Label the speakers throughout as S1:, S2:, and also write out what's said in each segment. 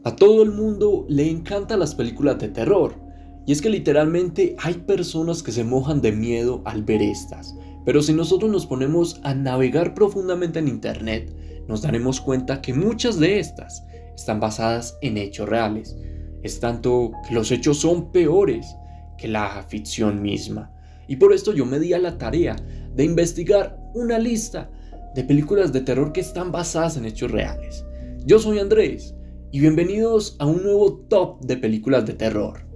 S1: A todo el mundo le encantan las películas de terror, y es que literalmente hay personas que se mojan de miedo al ver estas. Pero si nosotros nos ponemos a navegar profundamente en internet, nos daremos cuenta que muchas de estas están basadas en hechos reales. Es tanto que los hechos son peores que la ficción misma. Y por esto yo me di a la tarea de investigar una lista de películas de terror que están basadas en hechos reales. Yo soy Andrés y bienvenidos a un nuevo top de películas de terror.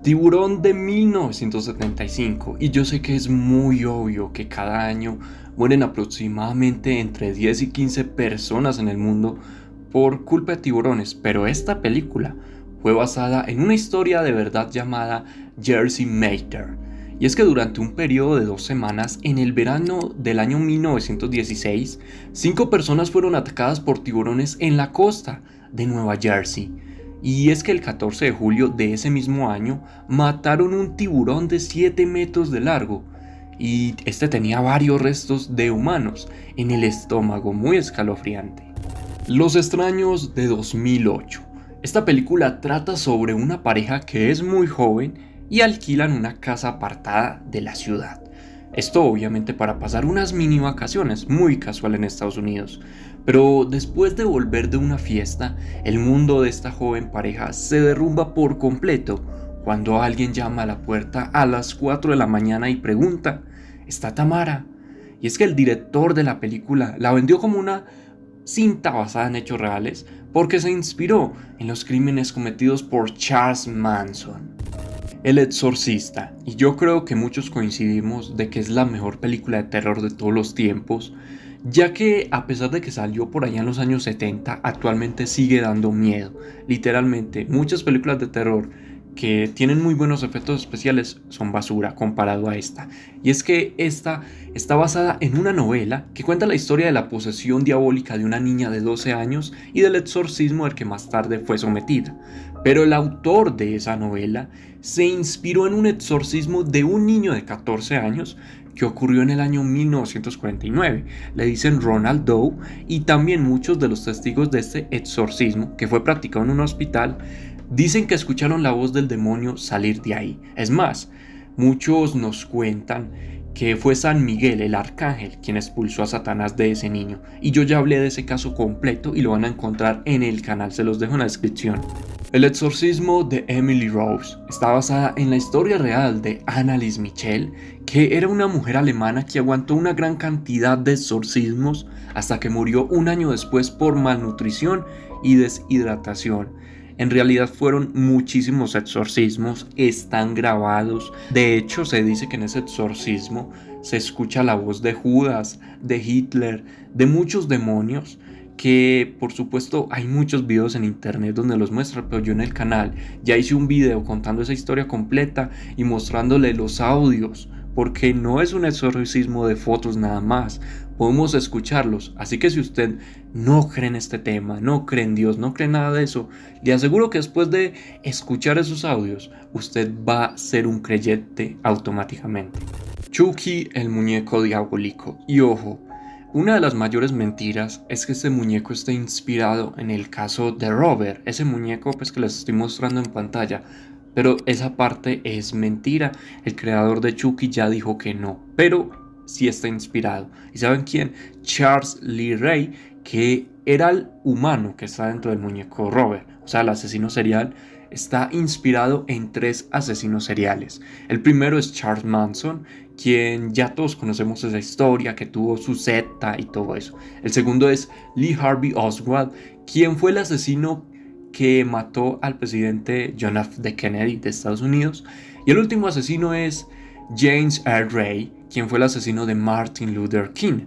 S1: Tiburón de 1975, y yo sé que es muy obvio que cada año mueren aproximadamente entre 10 y 15 personas en el mundo por culpa de tiburones, pero esta película fue basada en una historia de verdad llamada Jersey Mater. Y es que durante un periodo de 2 semanas, en el verano del año 1916, 5 personas fueron atacadas por tiburones en la costa de Nueva Jersey. Y es que el 14 de julio de ese mismo año mataron un tiburón de 7 metros de largo. Y este tenía varios restos de humanos en el estómago, muy escalofriante. Los extraños de 2008. Esta película trata sobre una pareja que es muy joven y alquilan una casa apartada de la ciudad. Esto obviamente para pasar unas mini vacaciones, muy casual en Estados Unidos. Pero después de volver de una fiesta, el mundo de esta joven pareja se derrumba por completo cuando alguien llama a la puerta a las 4 de la mañana y pregunta: ¿está Tamara? Y es que el director de la película la vendió como una cinta basada en hechos reales porque se inspiró en los crímenes cometidos por Charles Manson. El Exorcista, y yo creo que muchos coincidimos de que es la mejor película de terror de todos los tiempos, ya que a pesar de que salió por allá en los años 70, actualmente sigue dando miedo. Literalmente, muchas películas de terror que tienen muy buenos efectos especiales son basura comparado a esta. Y es que esta está basada en una novela que cuenta la historia de la posesión diabólica de una niña de 12 años y del exorcismo al que más tarde fue sometida. Pero el autor de esa novela se inspiró en un exorcismo de un niño de 14 años que ocurrió en el año 1949. Le dicen Ronald Doe, y también muchos de los testigos de este exorcismo, que fue practicado en un hospital, dicen que escucharon la voz del demonio salir de ahí. Es más, muchos nos cuentan que fue San Miguel, el arcángel, quien expulsó a Satanás de ese niño. Y yo ya hablé de ese caso completo y lo van a encontrar en el canal, se los dejo en la descripción. El exorcismo de Emily Rose está basada en la historia real de Anneliese Michel, que era una mujer alemana que aguantó una gran cantidad de exorcismos hasta que murió un año después por malnutrición y deshidratación. En realidad fueron muchísimos exorcismos, están grabados. De hecho, se dice que en ese exorcismo se escucha la voz de Judas, de Hitler, de muchos demonios, que por supuesto hay muchos videos en internet donde los muestran, pero yo en el canal ya hice un video contando esa historia completa y mostrándole los audios, porque no es un exorcismo de fotos nada más, podemos escucharlos. Así que si usted no cree en este tema, no cree en Dios, no cree en nada de eso, le aseguro que después de escuchar esos audios, usted va a ser un creyente automáticamente. Chucky, el muñeco diabólico. Y ojo, una de las mayores mentiras es que este muñeco esté inspirado en el caso de Robert, ese muñeco pues que les estoy mostrando en pantalla. Pero esa parte es mentira. El creador de Chucky ya dijo que no, pero sí está inspirado. ¿Y saben quién? Charles Lee Ray, que era el humano que está dentro del muñeco Robert, o sea, el asesino serial. Está inspirado en 3 asesinos seriales. El primero es Charles Manson, quien ya todos conocemos esa historia, que tuvo su secta y todo eso. El segundo es Lee Harvey Oswald, quien fue el asesino que mató al presidente John F. Kennedy de Estados Unidos. Y el último asesino es James R. Ray, quien fue el asesino de Martin Luther King.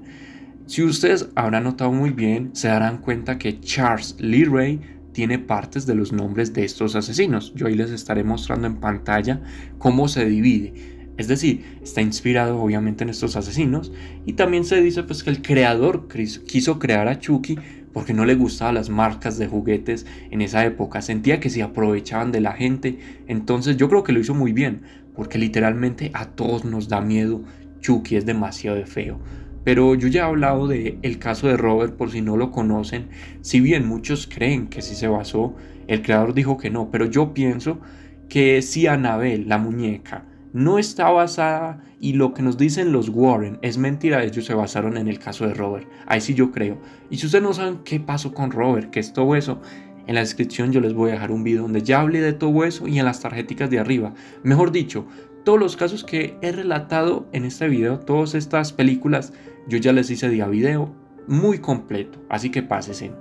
S1: Si ustedes habrán notado muy bien, se darán cuenta que Charles Lee Ray tiene partes de los nombres de estos asesinos. Yo ahí les estaré mostrando en pantalla cómo se divide. Es decir, está inspirado obviamente en estos asesinos. Y también se dice pues que el creador quiso crear a Chucky porque no le gustaban las marcas de juguetes en esa época. Sentía que se aprovechaban de la gente. Entonces yo creo que lo hizo muy bien, porque literalmente a todos nos da miedo. Chucky es demasiado feo. Pero yo ya he hablado de el caso de Robert por si no lo conocen. Si bien muchos creen que sí se basó, el creador dijo que no, pero yo pienso que si Annabelle, la muñeca, no está basada y lo que nos dicen los Warren es mentira, ellos se basaron en el caso de Robert. Ahí sí yo creo. Y si ustedes no saben qué pasó con Robert, qué es todo eso, en la descripción yo les voy a dejar un video donde ya hablé de todo eso y en las tarjeticas de arriba. Mejor dicho, todos los casos que he relatado en este video, todas estas películas, yo ya les hice día video muy completo, así que pásense.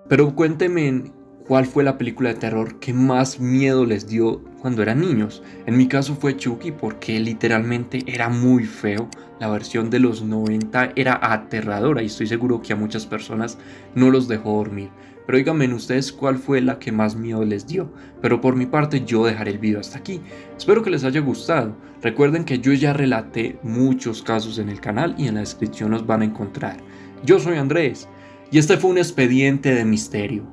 S1: Pero cuéntenme cuál fue la película de terror que más miedo les dio cuando eran niños. En mi caso fue Chucky porque literalmente era muy feo. La versión de los 90 era aterradora y estoy seguro que a muchas personas no los dejó dormir. Pero díganme ustedes cuál fue la que más miedo les dio. Pero por mi parte yo dejaré el video hasta aquí. Espero que les haya gustado. Recuerden que yo ya relaté muchos casos en el canal y en la descripción los van a encontrar. Yo soy Andrés y este fue un expediente de misterio.